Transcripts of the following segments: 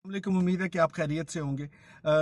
वालेकुम, उम्मीद है कि आप खैरियत से होंगे।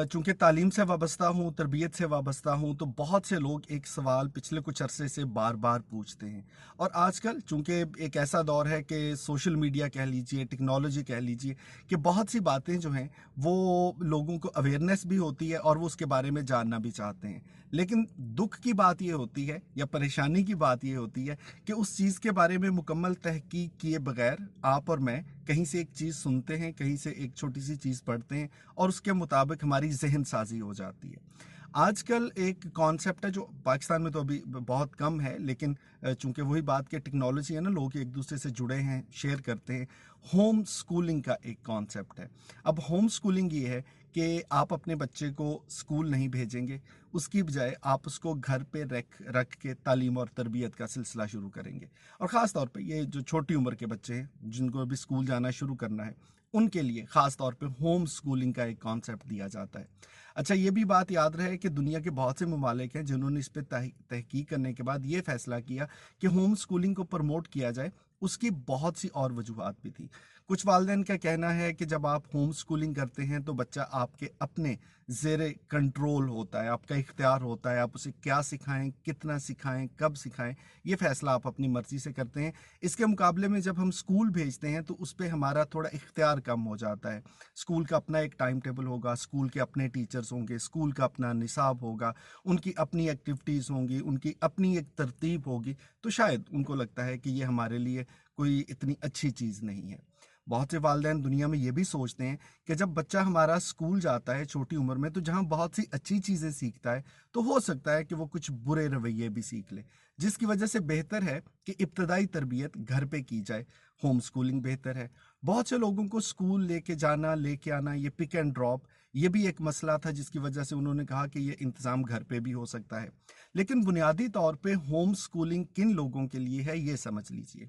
चूँकि तालीम से वाबस्ता हूँ, तरबियत से वाबस्ता हूँ, तो बहुत से लोग एक सवाल पिछले कुछ अरसे से बार-बार पूछते हैं। और आजकल चूँकि एक ऐसा दौर है कि सोशल मीडिया कह लीजिए, टेक्नोलॉजी कह लीजिए, कि बहुत सी बातें जो हैं, वो लोगों को अवेयरनेस भी होती है और वो उसके बारे में जानना भी चाहते हैं। लेकिन दुःख की बात ये होती है या परेशानी की बात ये होती है कि उस चीज़ के बारे में मुकम्मल तहकीक किए बगैर आप और मैं कहीं से एक चीज़ सुनते हैं, कहीं से एक छोटी सी चीज़ पढ़ते हैं और उसके मुताबिक हमारी जहन साजी हो जाती है। आजकल एक कॉन्सेप्ट है जो पाकिस्तान में तो अभी बहुत कम है, लेकिन चूंकि वही बात कि टेक्नोलॉजी है ना, लोग एक दूसरे से जुड़े हैं, शेयर करते हैं। होम स्कूलिंग का एक कॉन्सेप्ट है। अब होम स्कूलिंग ये है कि आप अपने बच्चे को स्कूल नहीं भेजेंगे, उसकी बजाय आप उसको घर पे रख रख के तालीम और तरबियत का सिलसिला शुरू करेंगे। और ख़ास तौर पे ये जो छोटी उम्र के बच्चे हैं जिनको अभी स्कूल जाना शुरू करना है, उनके लिए ख़ास तौर पे होम स्कूलिंग का एक कॉन्सेप्ट दिया जाता है। अच्छा, ये भी बात याद रहे कि दुनिया के बहुत से ममालिक हैं जिन्होंने इस पे तहकीक करने के बाद ये फैसला किया कि होम स्कूलिंग को प्रमोट किया जाए। उसकी बहुत सी और वजूहात भी थी। कुछ वालिदैन का कहना है कि जब आप होम स्कूलिंग करते हैं तो बच्चा आपके अपने ज़ेरे कंट्रोल होता है, आपका इख्तियार होता है, आप उसे क्या सिखाएं, कितना सिखाएं, कब सिखाएं, ये फैसला आप अपनी मर्जी से करते हैं। इसके मुकाबले में जब हम स्कूल भेजते हैं तो उस पर हमारा थोड़ा इख्तियार कम हो जाता है। स्कूल का अपना एक टाइम टेबल होगा, स्कूल के अपने टीचर्स होंगे, स्कूल का अपना निसाब होगा, उनकी अपनी एक्टिविटीज़ होंगी, उनकी अपनी एक तरतीब होगी। तो शायद उनको लगता है कि ये हमारे लिए कोई इतनी अच्छी चीज़ नहीं है। बहुत से वालिदैन दुनिया में ये भी सोचते हैं कि जब बच्चा हमारा स्कूल जाता है छोटी उम्र में, तो जहाँ बहुत सी अच्छी चीज़ें सीखता है, तो हो सकता है कि वो कुछ बुरे रवैये भी सीख ले, जिसकी वजह से बेहतर है कि इब्तदाई तरबियत घर पे की जाए। होम स्कूलिंग बेहतर है। बहुत से लोगों को स्कूल लेके जाना, लेके आना, ये पिक एंड ड्रॉप, ये भी एक मसला था, जिसकी वजह से उन्होंने कहा कि ये इंतज़ाम घर पे भी हो सकता है। लेकिन बुनियादी तौर पे होम स्कूलिंग किन लोगों के लिए है, ये समझ लीजिए।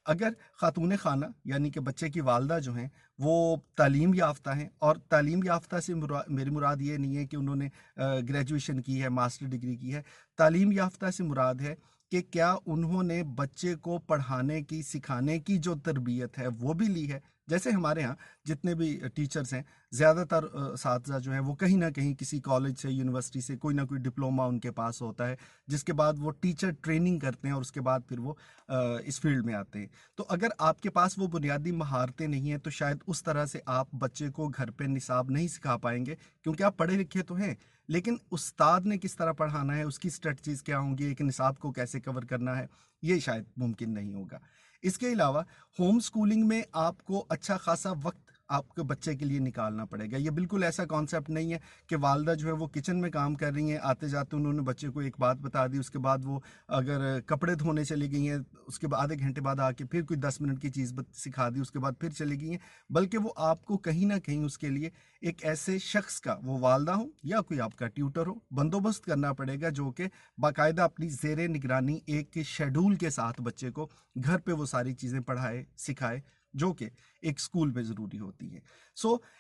अगर खातून खाना यानी कि बच्चे की वालदा जो हैं, वो तालीम याफ्ता हैं, और तालीम याफ्ता से मेरी मुराद ये नहीं है कि उन्होंने ग्रेजुएशन की है, मास्टर डिग्री की है। तालीम याफ्ता से मुराद है कि क्या उन्होंने बच्चे को पढ़ाने की, सिखाने की जो तरबियत है वो भी ली है। जैसे हमारे यहाँ जितने भी टीचर्स हैं, ज़्यादातर असातिज़ा जो हैं वो कहीं ना कहीं किसी कॉलेज से, यूनिवर्सिटी से कोई ना कोई डिप्लोमा उनके पास होता है, जिसके बाद वो टीचर ट्रेनिंग करते हैं और उसके बाद फिर वो इस फील्ड में आते हैं। तो अगर आपके पास वो बुनियादी महारतें नहीं हैं, तो शायद उस तरह से आप बच्चे को घर पे निसाब नहीं सिखा पाएंगे, क्योंकि आप पढ़े लिखे तो हैं, लेकिन उस्ताद ने किस तरह पढ़ाना है, उसकी स्ट्रेटजीज क्या होंगी, एक निसाब को कैसे कवर करना है, ये शायद मुमकिन नहीं होगा। इसके अलावा होम स्कूलिंग में आपको अच्छा खासा वक्त आपके बच्चे के लिए निकालना पड़ेगा। ये बिल्कुल ऐसा कॉन्सेप्ट नहीं है कि वालदा जो है वो किचन में काम कर रही हैं, आते जाते उन्होंने बच्चे को एक बात बता दी, उसके बाद वो अगर कपड़े धोने चली गई हैं, उसके बाद आधे घंटे बाद आके फिर कोई 10 मिनट की चीज़ सिखा दी, उसके बाद फिर चली गई हैं। बल्कि वो आपको कहीं ना कहीं उसके लिए एक ऐसे शख्स का, वो वालदा हो या कोई आपका ट्यूटर हो, बंदोबस्त करना पड़ेगा, जो कि बाकायदा अपनी जेर निगरानी एक शेड्यूल के साथ बच्चे को घर पे वो सारी चीज़ें पढ़ाए, सिखाए, जो कि एक स्कूल में ज़रूरी होती है।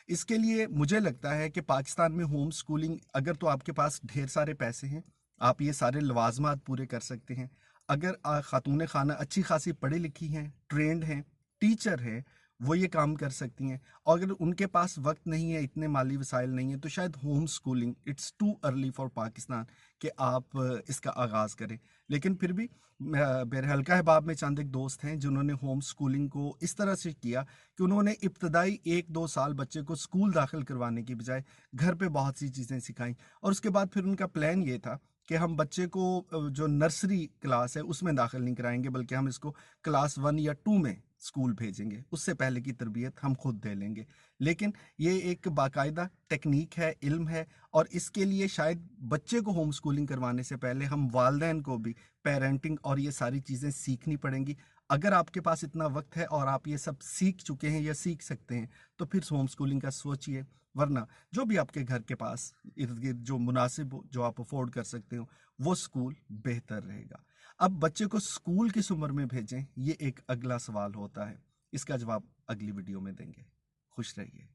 इसके लिए मुझे लगता है कि पाकिस्तान में होम स्कूलिंग, अगर तो आपके पास ढेर सारे पैसे हैं, आप ये सारे लवाजमात पूरे कर सकते हैं। अगर खातून खाना अच्छी खासी पढ़ी लिखी हैं, ट्रेंड हैं, टीचर हैं, वो ये काम कर सकती हैं। और अगर उनके पास वक्त नहीं है, इतने माली वसाइल नहीं है, तो शायद home schooling it's too early for Pakistan कि आप इसका आगाज़ करें। लेकिन फिर भी मेरे हल्का अहबाब में चंद एक दोस्त हैं जिन्होंने होम स्कूलिंग को इस तरह से किया कि उन्होंने इब्तदाई 1-2 साल बच्चे को स्कूल दाखिल करवाने की बजाय घर पे बहुत सी चीज़ें सिखाई, और उसके बाद फिर उनका प्लान ये था कि हम बच्चे को जो नर्सरी क्लास है उसमें दाखिल नहीं कराएंगे, बल्कि हम इसको क्लास 1 या 2 में स्कूल भेजेंगे, उससे पहले की तरबियत हम खुद दे लेंगे। लेकिन ये एक बाकायदा टेक्निक है, इल्म है, और इसके लिए शायद बच्चे को होम स्कूलिंग करवाने से पहले हम वालदैन को भी पेरेंटिंग और ये सारी चीज़ें सीखनी पड़ेंगी। अगर आपके पास इतना वक्त है और आप ये सब सीख चुके हैं या सीख सकते हैं, तो फिर होम स्कूलिंग का सोचिए। वरना जो भी आपके घर के पास इर्द गिर्द जो मुनासिब हो, जो आप अफोर्ड कर सकते हो, वो स्कूल बेहतर रहेगा। अब बच्चे को स्कूल किस उम्र में भेजें, ये एक अगला सवाल होता है। इसका जवाब अगली वीडियो में देंगे। खुश रहिए।